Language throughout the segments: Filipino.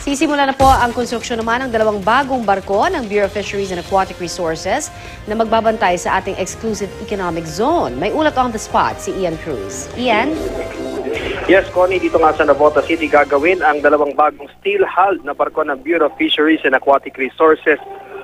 Sisimula na po ang konstruksyon naman ng dalawang bagong barko ng Bureau of Fisheries and Aquatic Resources na magbabantay sa ating exclusive economic zone. May ulat on the spot si Ian Cruz. Ian? Yes, Connie, dito nga sa Navotas City gagawin ang dalawang bagong steel-hulled na barko ng Bureau of Fisheries and Aquatic Resources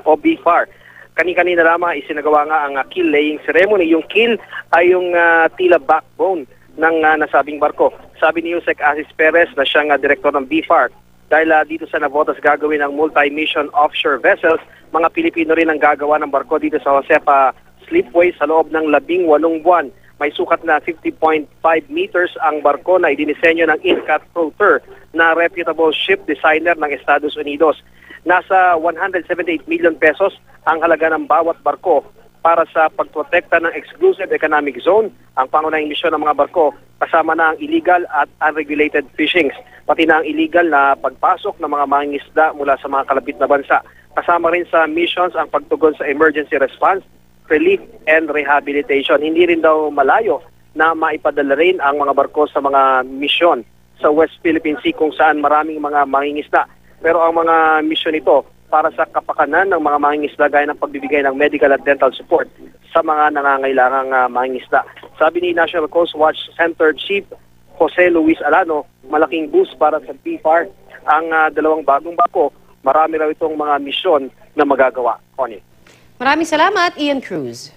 o BFAR. Kani-kanina lamang isinagawa nga ang keel laying ceremony. Yung keel ay yung tila backbone ng nasabing barko. Sabi ni Yusek Asis Perez na siyang direktor ng BFAR, dahil dito sa Navotas gagawin ang multi-mission offshore vessels, mga Pilipino rin ang gagawa ng barko dito sa Josefa Slipway sa loob ng 18 buwan. May sukat na 50.5 meters ang barko na idinisenyo ng Incat Proter na reputable ship designer ng Estados Unidos. Nasa 178 million pesos ang halaga ng bawat barko para sa pagprotekta ng exclusive economic zone. Ang pangunahing misyon ng mga barko kasama na ang illegal at unregulated fishings, pati na ang illegal na pagpasok ng mga mangingisda mula sa mga kalapit na bansa. Kasama rin sa missions ang pagtugon sa emergency response, relief and rehabilitation. Hindi rin daw malayo na maipadala rin ang mga barko sa mga misyon sa West Philippine Sea kung saan maraming mga mangingisda. Pero ang mga misyon ito para sa kapakanan ng mga mangingisda gaya ng pagbibigay ng medical at dental support sa mga nangangailangang mangingisda. Sabi ni National Coast Watch Center Chief Jose Luis Alano, malaking boost para sa BFAR ang dalawang bagong barko. Marami raw itong mga misyon na magagawa. Connie. Maraming salamat, Ian Cruz.